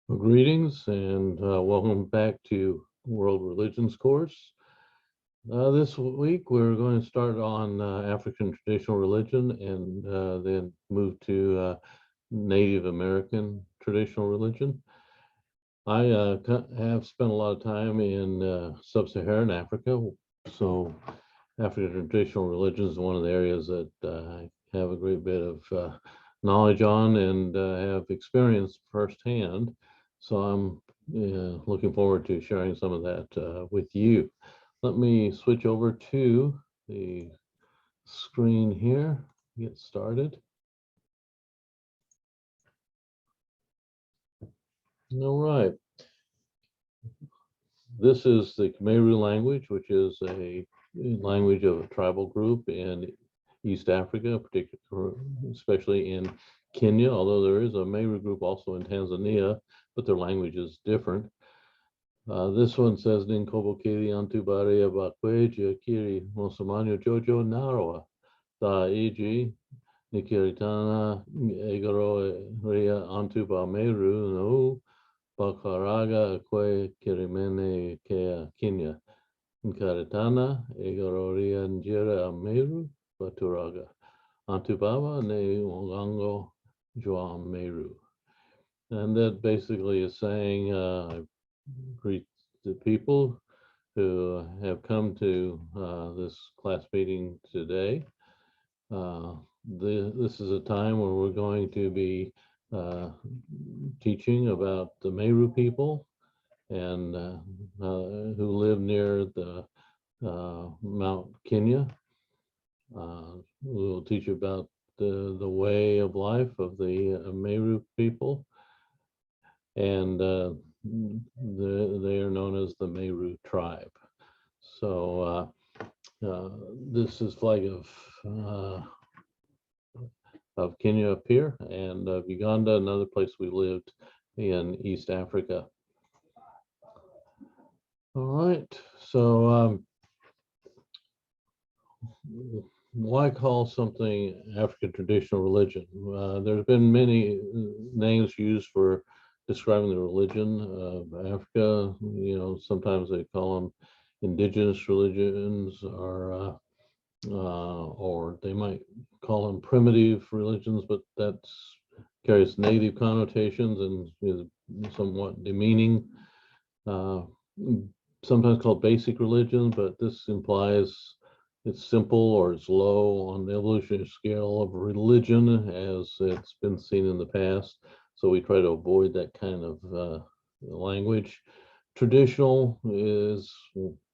Well, greetings and welcome back to World Religions course. This week we're going to start on African traditional religion and then move to Native American traditional religion. I have spent a lot of time in sub-Saharan Africa, so African traditional religion is one of the areas that I have a great bit of knowledge on and have experienced firsthand. So I'm looking forward to sharing some of that with you. Let me switch over to the screen here, get started. All right. This is the Meru language, which is a language of a tribal group in East Africa, especially in Kenya, although there is a Meru group also in Tanzania, but their language is different. This one says Ninkobo Kiri Antubare Bakweja Kiri Mosamanyo Jojo Narawa Da Iji Nikiritana Egoro Ria Antuba Meru no Bakaraga Kwe Kirimene Kea Kenya Nkaritana Egororia Njira Meru Baturaga Antubaba Ne Wangango Joa Meru. And that basically is saying, I greet the people who have come to this class meeting today. This is a time where we're going to be teaching about the Meru people and who live near the Mount Kenya. We'll teach about the way of life of the Meru people, and they are known as the Meru tribe. So this is flag of Kenya up here, and of Uganda, another place we lived in East Africa. All right, so why call something African traditional religion? There's been many names used for describing the religion of Africa. You know, sometimes they call them indigenous religions, or they might call them primitive religions, but that carries negative connotations and is somewhat demeaning. Uh, Sometimes called basic religion, but this implies it's simple or it's low on the evolutionary scale of religion as it's been seen in the past. So we try to avoid that kind of language. Traditional is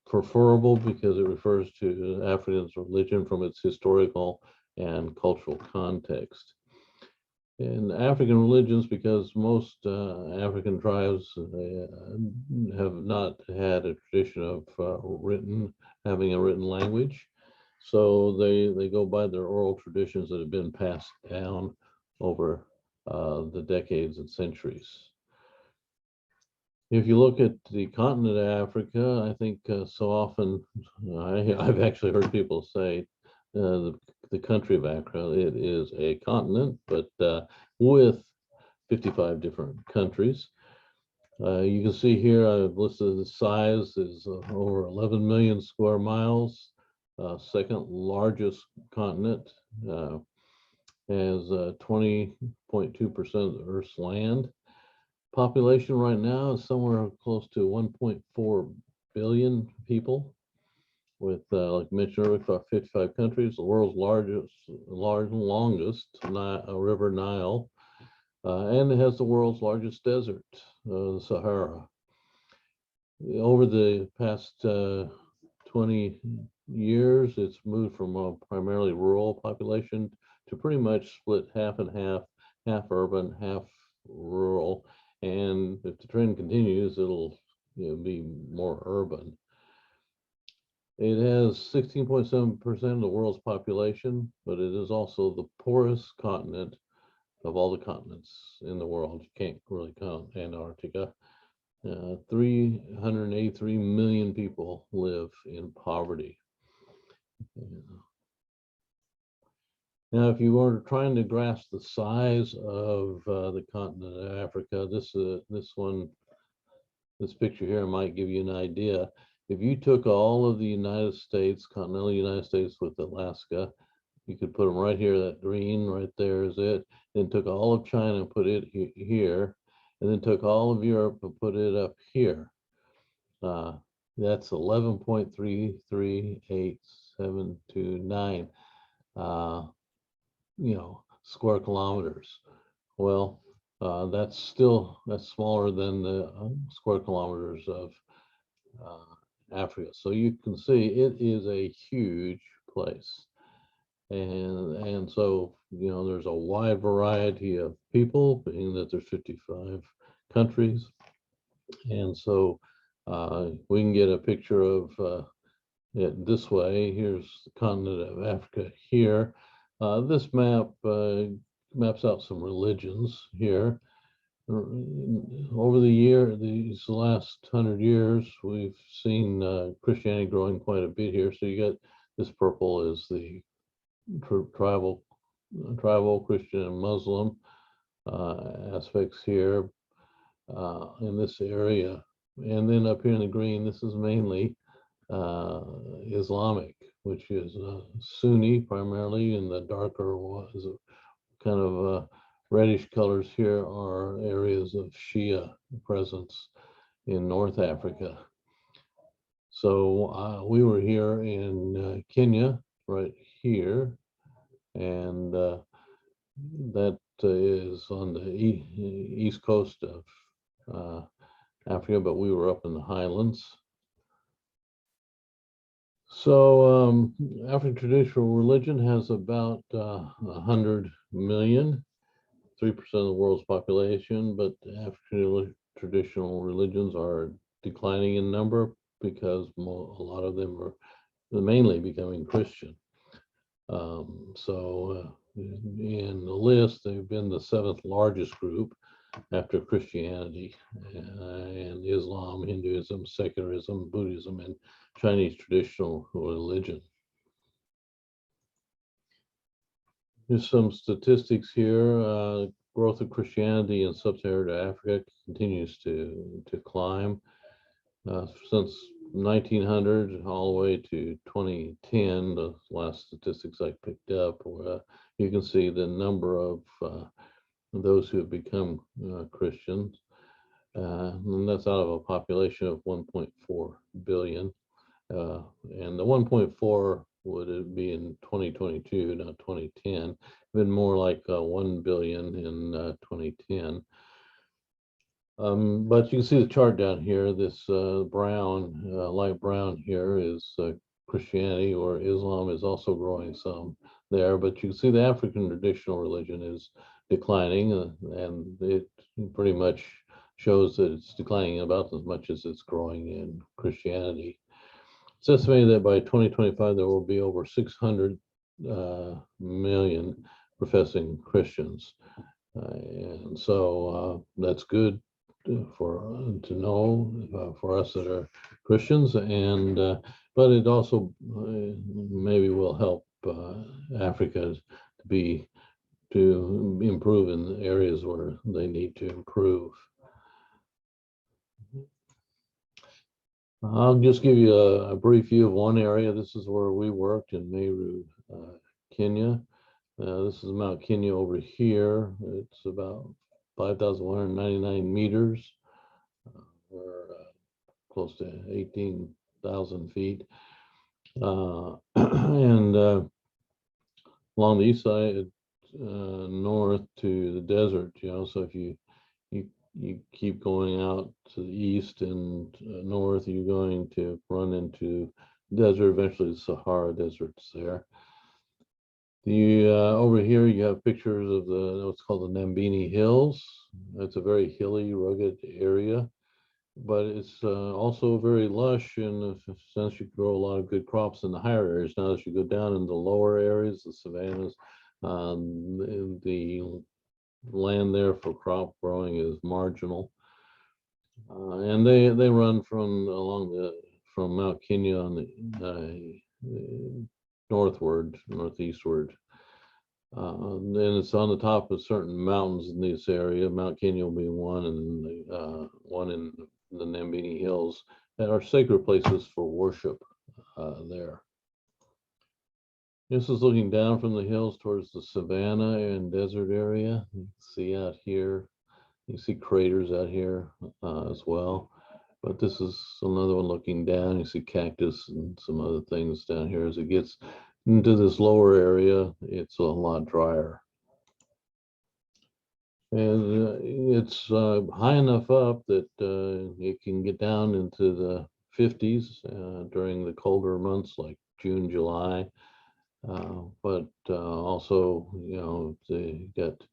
preferable because it refers to African's religion from its historical and cultural context. In African religions, because most African tribes have not had a tradition of having a written language, so they go by their oral traditions that have been passed down over the decades and centuries. If you look at the continent of Africa, I think so often I've actually heard people say the country of Africa, it is a continent, but with 55 different countries. You can see here I've listed the size is over 11 million square miles, second largest continent, has 20.2% of the Earth's land. Population right now is somewhere close to 1.4 billion people, with, like mentioned earlier, about 55 countries. The world's longest river, Nile, and it has the world's largest desert, the Sahara. Over the past 20 years, it's moved from a primarily rural population to pretty much split half and half urban, half rural. And if the trend continues, it'll be more urban. It has 16.7% of the world's population, but it is also the poorest continent of all the continents in the world. You can't really count Antarctica. 383 million people live in poverty. Now, if you were trying to grasp the size of the continent of Africa, this picture here might give you an idea. If you took all of the United States, continental United States with Alaska, you could put them right here. That green right there is it. Then took all of China and put it here, and then took all of Europe and put it up here. That's 11.33879, square kilometers. Well, that's smaller than the square kilometers of Africa. So you can see it is a huge place. And so, there's a wide variety of people, being that there's 55 countries. And so we can get a picture of it this way. Here's the continent of Africa here. This map maps out some religions here. Over these last 100 years, we've seen Christianity growing quite a bit here. So you got this purple is the tribal Christian and Muslim aspects here in this area. And then up here in the green, this is mainly Islamic, which is Sunni primarily, and the darker ones, kind of reddish colors here are areas of Shia presence in North Africa. So we were here in Kenya, right here, and that is on the east coast of Africa, but we were up in the highlands. So African traditional religion has about 100 million, 3% of the world's population, but African traditional religions are declining in number because a lot of them are mainly becoming Christian. So in the list, they've been the 7th largest group after Christianity and Islam, Hinduism, secularism, Buddhism, and Chinese traditional religion. There's some statistics here. Growth of Christianity in sub-Saharan Africa continues to climb. Since 1900 all the way to 2010, the last statistics I picked up, you can see the number of those who have become Christians. And that's out of a population of 1.4 billion. And the 1.4 would be in 2022, not 2010. Been more like 1 billion in 2010. But you can see the chart down here. This brown, light brown here is Christianity, or Islam is also growing some there. But you can see the African traditional religion is declining, and it pretty much shows that it's declining about as much as it's growing in Christianity. It's estimated that by 2025, there will be over 600 million professing Christians. And so that's good to know for us that are Christians, and but it also maybe will help Africa to improve in the areas where they need to improve. I'll just give you a brief view of one area. This is where we worked in Meru, Kenya. This is Mount Kenya over here. It's about 5,199 meters, or close to 18,000 feet. And along the east side, north to the desert, so if you keep going out to the east and north, you're going to run into desert. Eventually the Sahara Desert's there. Over here you have pictures of what's called the Nambini Hills. It's a very hilly, rugged area, but it's also very lush in the sense you grow a lot of good crops in the higher areas. Now, as you go down in the lower areas, the savannas, the land there for crop growing is marginal, and they run from Mount Kenya on the northeastward. Then it's on the top of certain mountains in this area, Mount Kenya being one, and one in the Nambini Hills, that are sacred places for worship there. This is looking down from the hills towards the savanna and desert area. You can see out here, you see craters out here as well. But this is another one looking down. You see cactus and some other things down here. As it gets into this lower area, it's a lot drier. And it's high enough up that it can get down into the 50s during the colder months like June, July. But also, they got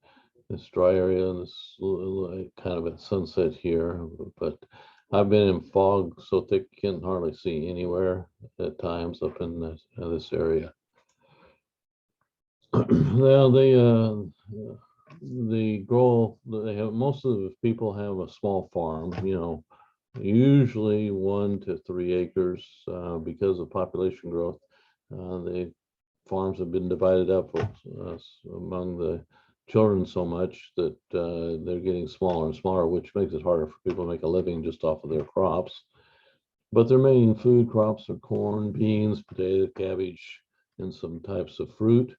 this dry area and this kind of a sunset here. But I've been in fog so thick you can't hardly see anywhere at times up in this area. Well, they grow. They have most of the people have a small farm. Usually 1 to 3 acres because of population growth. The farms have been divided up among the children so much that they're getting smaller and smaller, which makes it harder for people to make a living just off of their crops. But their main food crops are corn, beans, potato, cabbage, and some types of fruit.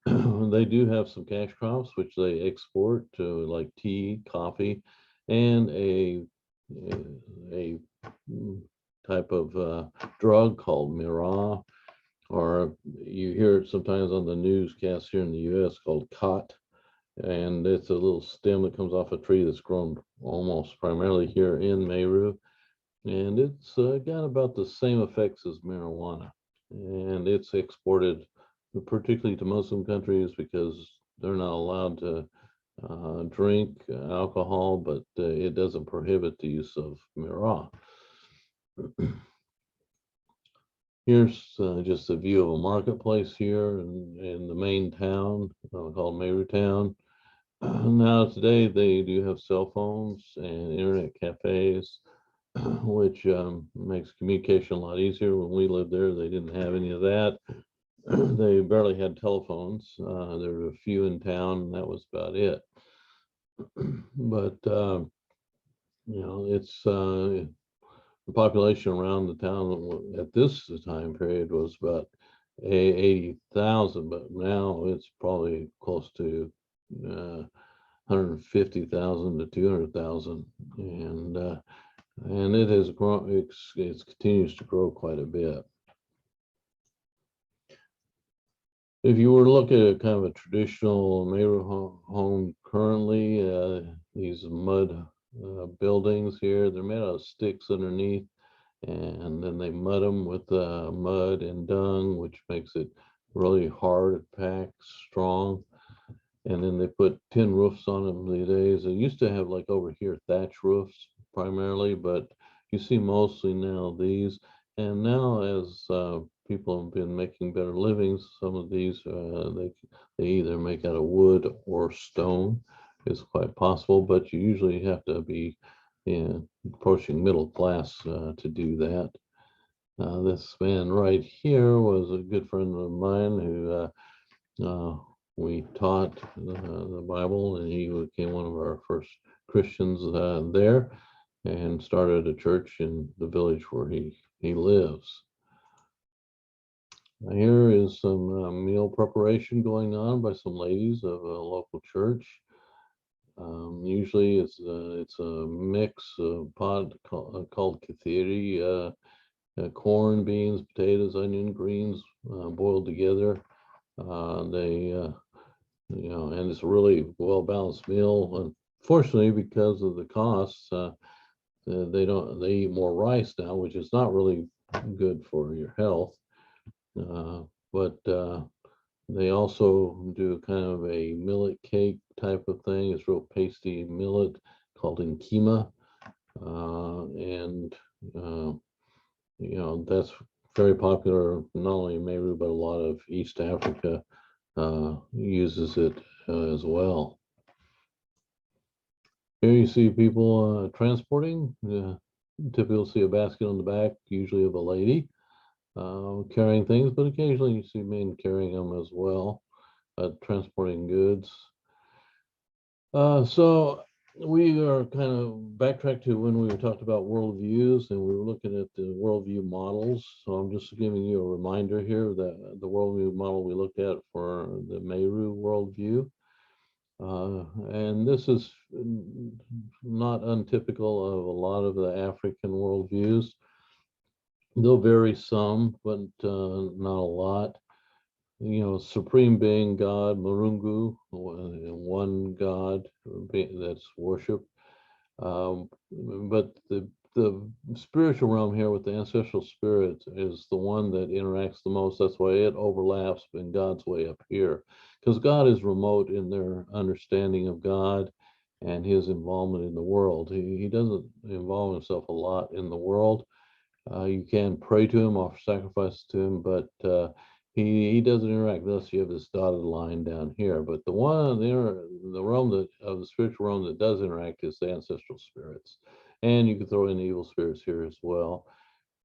They do have some cash crops, which they export to like tea, coffee, and a type of drug called Meru, or you hear it sometimes on the newscast here in the U.S. called cot, and it's a little stem that comes off a tree that's grown almost primarily here in Meru, and it's got about the same effects as marijuana, and it's exported particularly to Muslim countries because they're not allowed to drink alcohol, but it doesn't prohibit the use of Meru. Here's just a view of a marketplace here in the main town called Meru Town. Now today they do have cell phones and internet cafes, which makes communication a lot easier. When we lived there, they didn't have any of that. They barely had telephones. There were a few in town, and that was about it. But it's the population around the town at this time period was about 80,000, but now it's probably close to 150,000 to 200,000, and it has grown. It continues to grow quite a bit. If you were to look at a kind of a traditional Meru home currently, these mud buildings here, they're made out of sticks underneath, and then they mud them with mud and dung, which makes it really hard, packed, strong. And then they put tin roofs on them these days. They used to have like over here thatch roofs primarily, but you see mostly now these. And now as people have been making better livings, some of these they either make out of wood or stone. It's quite possible, but you usually have to be approaching middle class to do that. This man right here was a good friend of mine who we taught the Bible, and he became one of our first Christians there and started a church in the village where he lives. Here is some meal preparation going on by some ladies of a local church. Usually it's a mix of pot called kathiri, corn, beans, potatoes, onion, greens boiled together. They and it's a really well balanced meal. Unfortunately, because of the costs, they eat more rice now, which is not really good for your health. But they also do kind of a millet cake type of thing. It's real pasty millet called nkima, and that's very popular not only in Meru but a lot of East Africa uses it as well. Here you see people transporting. Typically, see a basket on the back, usually of a lady carrying things, but occasionally you see men carrying them as well. transporting goods. So we are kind of backtracked to when we were talking about worldviews, and we were looking at the worldview models. So I'm just giving you a reminder here that the worldview model we looked at for the Meru worldview. And this is not untypical of a lot of the African worldviews. They'll vary some, but not a lot. Supreme being God, Marungu, one God that's worship. But the spiritual realm here with the ancestral spirits is the one that interacts the most. That's why it overlaps in God's way up here, because God is remote in their understanding of God and his involvement in the world. He doesn't involve himself a lot in the world. You can pray to him, offer sacrifices to him, but he doesn't interact. Thus, you have this dotted line down here. But the one the realm of the spiritual realm that does interact is the ancestral spirits, and you can throw in the evil spirits here as well.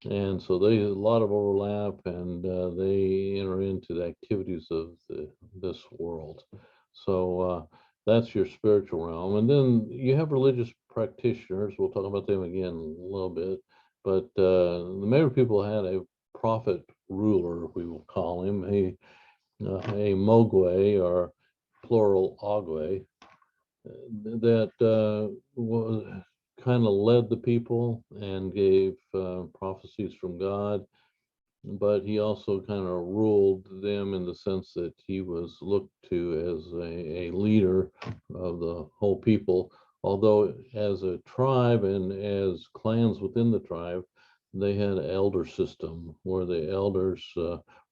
And so there's a lot of overlap, and they enter into the activities of this world. So that's your spiritual realm. And then you have religious practitioners. We'll talk about them again in a little bit. But the Meru people had a prophet ruler, we will call him, a Mogwai, or plural Ogwai, that was kind of led the people and gave prophecies from God, but he also kind of ruled them in the sense that he was looked to as a leader of the whole people. Although as a tribe and as clans within the tribe, they had an elder system where the elders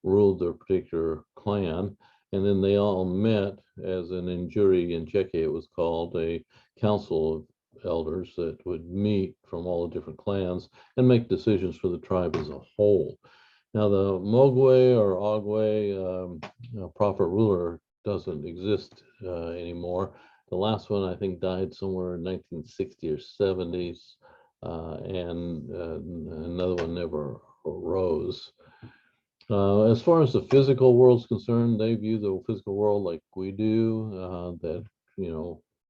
ruled their particular clan, and then they all met as an injuri in Czech, it was called a council of elders that would meet from all the different clans and make decisions for the tribe as a whole. Now, the Mogwai or Ogwai prophet ruler doesn't exist anymore. The last one, I think, died somewhere in 1960 or 70s, and another one never arose. As far as the physical world's concerned, they view the physical world like we do, that,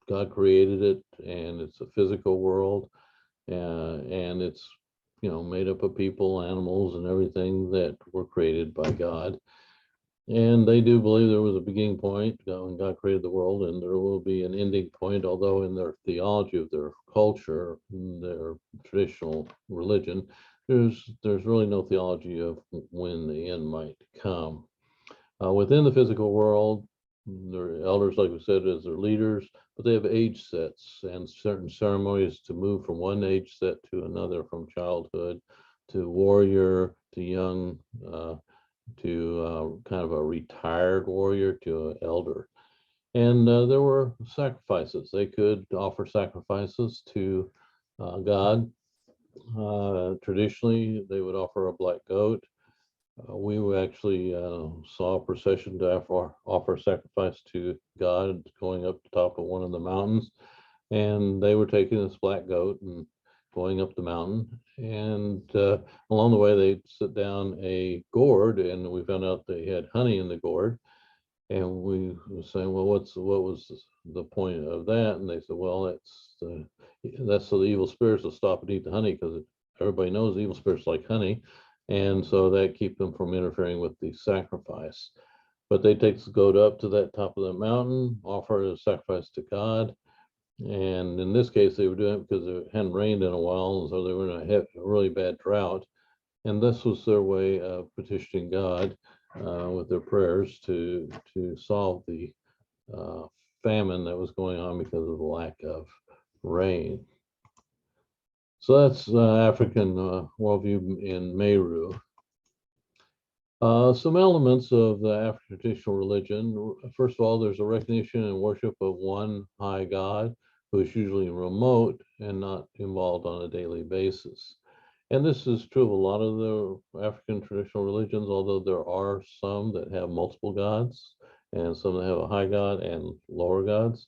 God created it, and it's a physical world, and it's made up of people, animals, and everything that were created by God. And they do believe there was a beginning point when God created the world, and there will be an ending point, although in their theology of their culture, their traditional religion, there's really no theology of when the end might come. Within the physical world, their elders, like we said, as their leaders, but they have age sets and certain ceremonies to move from one age set to another, from childhood to warrior to young, to kind of a retired warrior to an elder. And there were sacrifices. They could offer sacrifices to God. Traditionally, they would offer a black goat. We actually saw a procession to offer sacrifice to God going up the top of one of the mountains. And they were taking this black goat and going up the mountain. And along the way, they'd sit down a gourd, and we found out they had honey in the gourd. And we were saying, well, what was the point of that? And they said, well, that's so the evil spirits will stop and eat the honey, because everybody knows evil spirits like honey. And so that keep them from interfering with the sacrifice. But they take the goat up to that top of the mountain, offer a sacrifice to God. And in this case, they were doing it because it hadn't rained in a while, and so they were in a really bad drought. And this was their way of petitioning God with their prayers to solve the famine that was going on because of the lack of rain. So that's African worldview in Meru. Some elements of the African traditional religion. First of all, there's a recognition and worship of one high God, who is usually remote and not involved on a daily basis. And this is true of a lot of the African traditional religions, although there are some that have multiple gods and some that have a high god and lower gods.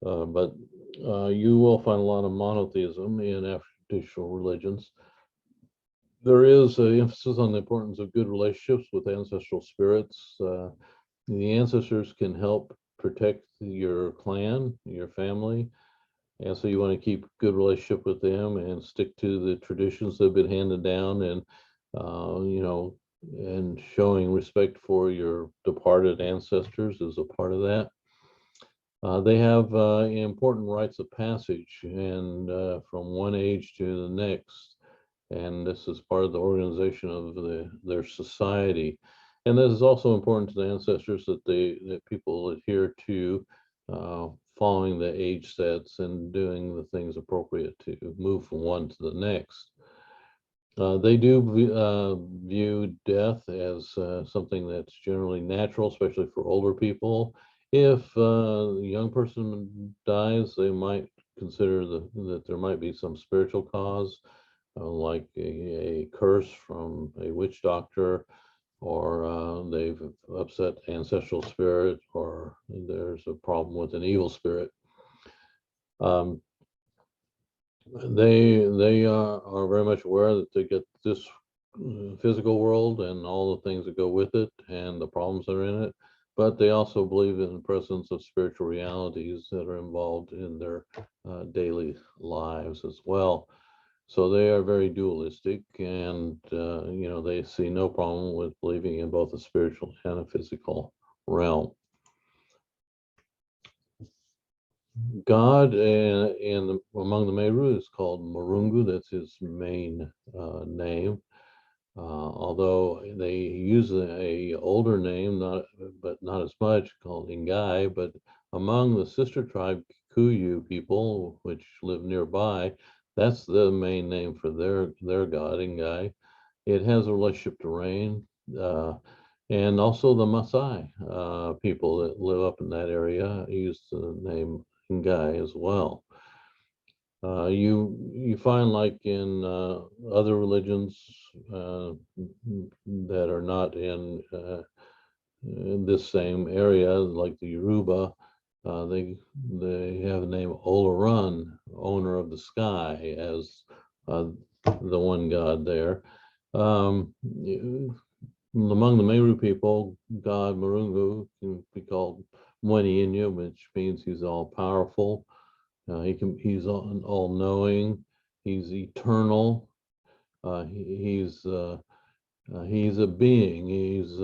But you will find a lot of monotheism in African traditional religions. There is an emphasis on the importance of good relationships with ancestral spirits. The ancestors can help protect your clan, your family, and so you want to keep good relationship with them and stick to the traditions that have been handed down, and you know, and showing respect for your departed ancestors is a part of that. They have important rites of passage, and from one age to the next, and this is part of the organization of their society. And this is also important to the ancestors that people adhere to, following the age sets and doing the things appropriate to move from one to the next. They do view death as something that's generally natural, especially for older people. If a young person dies, they might consider that there might be some spiritual cause, like a curse from a witch doctor, or they've upset ancestral spirit, or there's a problem with an evil spirit. Um, they are very much aware that they get this physical world and all the things that go with it and the problems that are in it, but they also believe in the presence of spiritual realities that are involved in their daily lives as well. So they are very dualistic, and you know, they see no problem with believing in both the spiritual and a physical realm. God among the Meru is called Marungu. That's his main name. Although they use a older name, but not as much, called Ingai. But among the sister tribe Kikuyu people, which live nearby, that's the main name for their god, Ingai. It has a relationship to rain, uh, and also the Maasai people that live up in that area use the name Ngai as well. You find, like in other religions uh, that are not in this same area, like the Yoruba, they have the name Olorun, owner of the sky, as uh, the one god there. Among the Meru people, God Marungu can be called Mweni Inya, which means he's all powerful. He's all knowing. He's eternal. He's a being. He's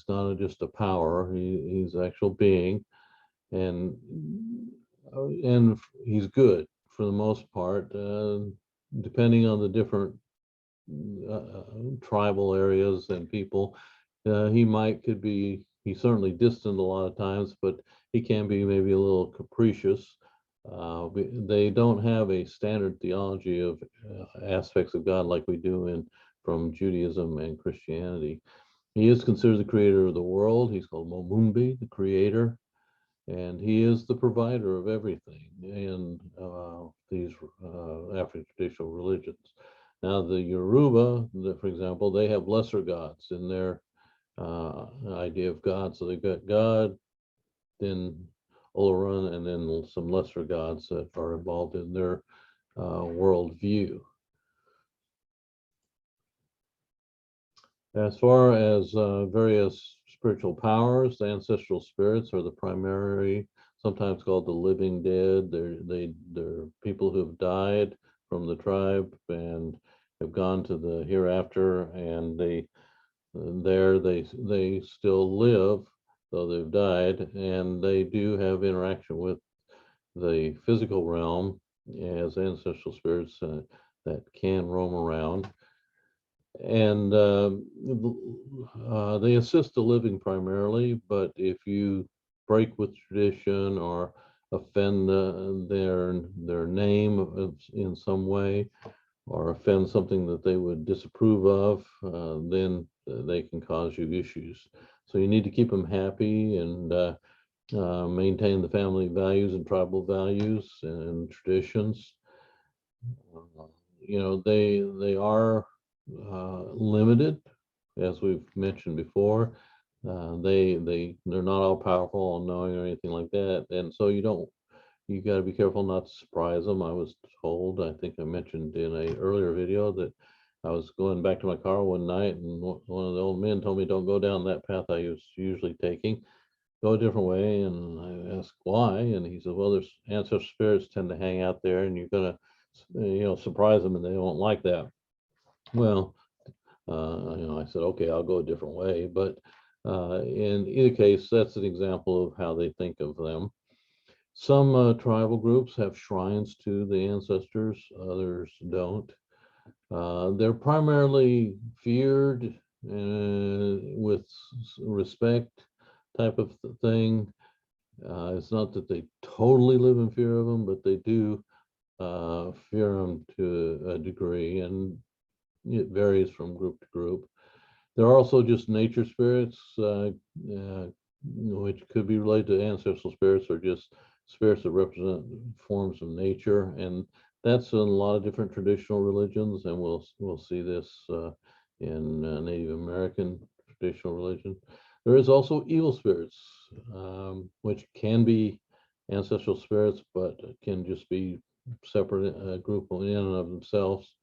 not just a power. He's an actual being, and he's good for the most part. Depending on the different tribal areas and people, he's certainly distant a lot of times, but he can be maybe a little capricious. They don't have a standard theology of aspects of God like we do in from Judaism and Christianity. He is considered the creator of the world. He's called Momumbi, the creator, and he is the provider of everything in these African traditional religions. Now, the Yoruba, for example, they have lesser gods in their idea of God. So they've got God, then Olorun, and then some lesser gods that are involved in their worldview. As far as various spiritual powers, the ancestral spirits are the primary, sometimes called the living dead. They're people who have died from the tribe and have gone to the hereafter, and they still live, though they've died, and they do have interaction with the physical realm as ancestral spirits that can roam around. And they assist the living primarily, but if you break with tradition or offend their name in some way, or offend something that they would disapprove of, then they can cause you issues. So you need to keep them happy and maintain the family values and tribal values and traditions. Uh, you know, they are limited, as we've mentioned before. They're not all powerful, all knowing, or anything like that, and so you got to be careful not to surprise them. I was told, I think I mentioned in a earlier video, that I was going back to my car one night, and one of the old men told me, "Don't go down that path I was usually taking." go a different way. And I asked why, and he said, well, there's ancestral spirits tend to hang out there, and you're gonna, surprise them, and they don't like that. Well, I said, okay, I'll go a different way. But in either case, that's an example of how they think of them. Some tribal groups have shrines to the ancestors, others don't. They're primarily feared with respect type of thing. It's not that they totally live in fear of them, but they do fear them to a degree, and it varies from group to group. There are also just nature spirits, which could be related to ancestral spirits or just spirits that represent forms of nature, and that's in a lot of different traditional religions, and we'll see this in Native American traditional religion. There is also evil spirits, which can be ancestral spirits, but can just be separate group in and of themselves.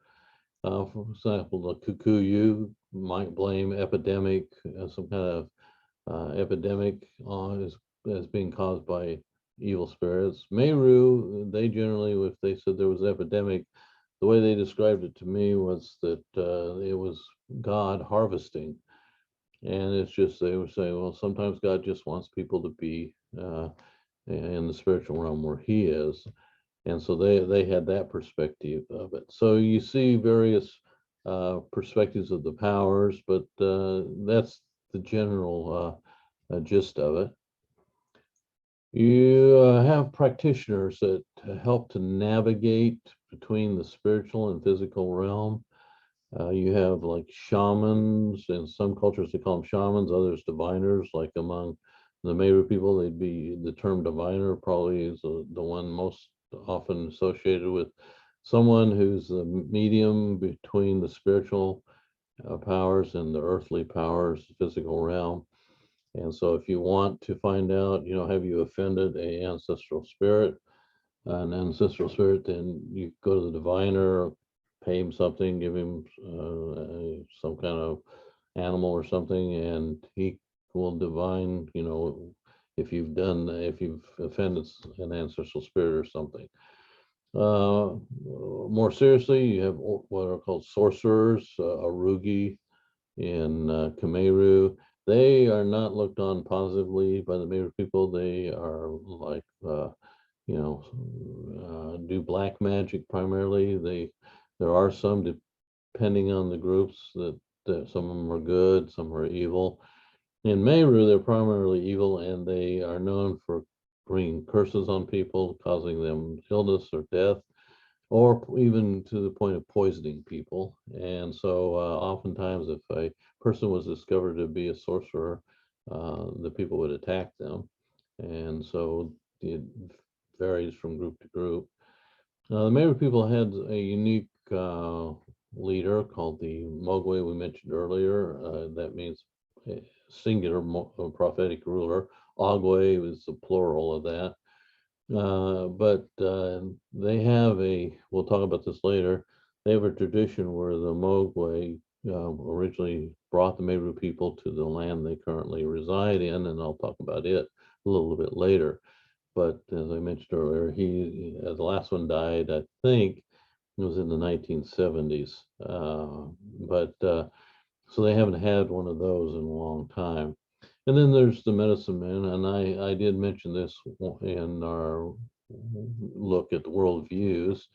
For example, the Kikuyu might blame epidemic, some kind of epidemic as being caused by evil spirits. Meru, they generally, if they said there was an epidemic, the way they described it to me was that it was God harvesting. And it's just, they were saying, well, sometimes God just wants people to be in the spiritual realm where he is. And so they had that perspective of it. So you see various perspectives of the powers, but that's the general gist of it. You have practitioners that help to navigate between the spiritual and physical realm. You have like shamans. In some cultures they call them shamans, others diviners. Like among the Meru people, they'd be, the term diviner probably is the one most often associated with someone who's the medium between the spiritual powers and the earthly powers, physical realm. And so if you want to find out, have you offended an ancestral spirit, then you go to the diviner, pay him something, give him some kind of animal or something, and he will divine, if you've offended an ancestral spirit or something. More seriously, you have what are called sorcerers, arugi in Khmeru. They are not looked on positively by the Meru people. They are like, do black magic primarily. There are some, depending on the groups, that some of them are good, some are evil. In Meru, they're primarily evil, and they are known for bringing curses on people, causing them illness or death, or even to the point of poisoning people. And so oftentimes if a person was discovered to be a sorcerer, the people would attack them. And so it varies from group to group. The Meru people had a unique leader called the Mogwai we mentioned earlier. That means singular prophetic ruler. Ogwe was the plural of that. But they have we'll talk about this later, they have a tradition where the Mogwai originally brought the Meru people to the land they currently reside in, and I'll talk about it a little bit later. But as I mentioned earlier, the last one died, I think, it was in the 1970s. So they haven't had one of those in a long time. And then there's the medicine men, and I did mention this in our look at the world views.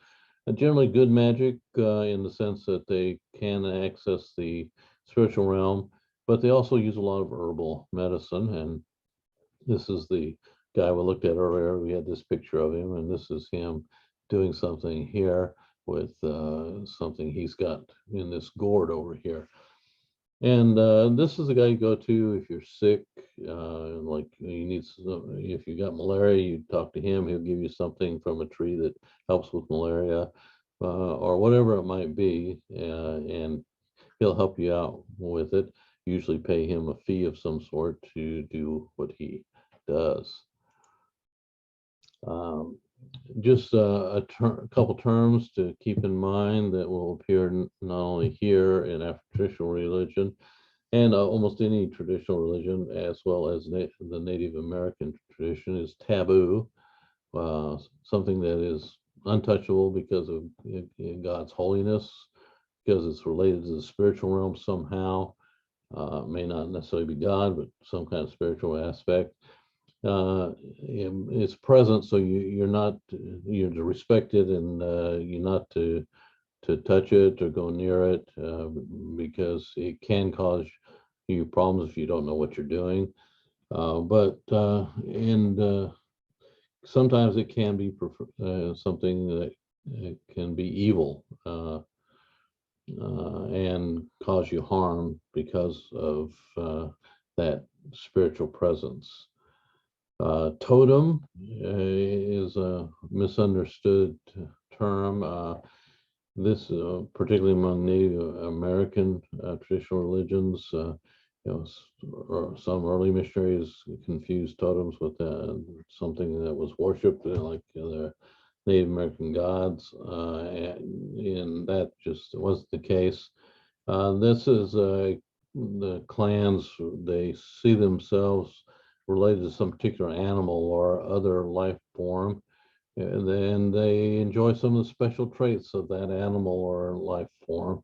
Generally good magic in the sense that they can access the spiritual realm, but they also use a lot of herbal medicine. And this is the guy we looked at earlier. We had this picture of him, and this is him doing something here with something he's got in this gourd over here. And this is the guy you go to if you're sick, like you need, if you got malaria, you talk to him. He'll give you something from a tree that helps with malaria, or whatever it might be, and he'll help you out with it. Usually pay him a fee of some sort to do what he does. Just a couple terms to keep in mind that will appear not only here in Afro-traditional religion, and almost any traditional religion, as well as the Native American tradition, is taboo, something that is untouchable because of God's holiness, because it's related to the spiritual realm somehow. May not necessarily be God, but some kind of spiritual aspect. It's present, so you're to respect it, and you're not to touch it or go near it, because it can cause you problems if you don't know what you're doing. But and sometimes it can be something that can be evil, and cause you harm because of that spiritual presence. Totem is a misunderstood term. This, particularly among Native American traditional religions, or some early missionaries confused totems with something that was worshipped, like their Native American gods, and that just wasn't the case. This is the clans, they see themselves related to some particular animal or other life form, and then they enjoy some of the special traits of that animal or life form.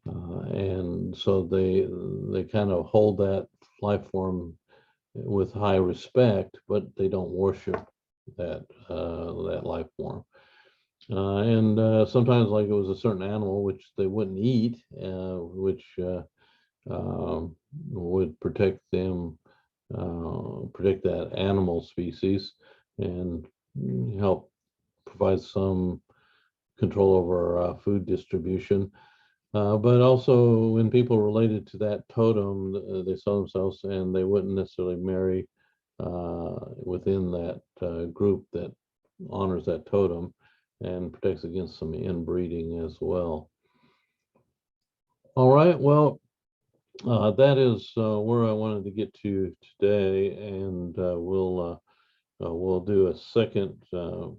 And so they kind of hold that life form with high respect, but they don't worship that life form. And sometimes, like, it was a certain animal which they wouldn't eat, which would protect them, protect that animal species, and help provide some control over food distribution. But also, when people related to that totem, they saw themselves, and they wouldn't necessarily marry within that group that honors that totem and protects against some inbreeding as well. All right, well, that is where I wanted to get to today, and we'll do a second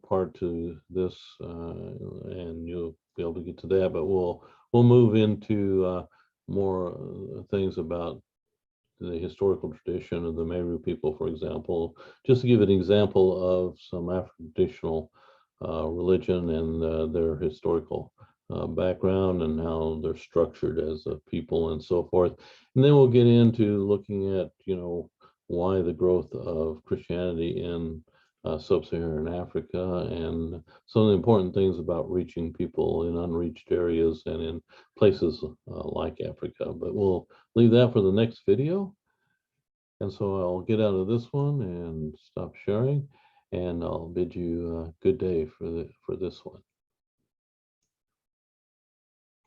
part to this, and you'll be able to get to that. But we'll move into more things about the historical tradition of the Meru people, for example, just to give an example of some African traditional religion and their historical background and how they're structured as a people and so forth. And then we'll get into looking at, why the growth of Christianity in sub-Saharan Africa, and some of the important things about reaching people in unreached areas and in places like Africa. But we'll leave that for the next video. And so I'll get out of this one and stop sharing, and I'll bid you a good day for this one.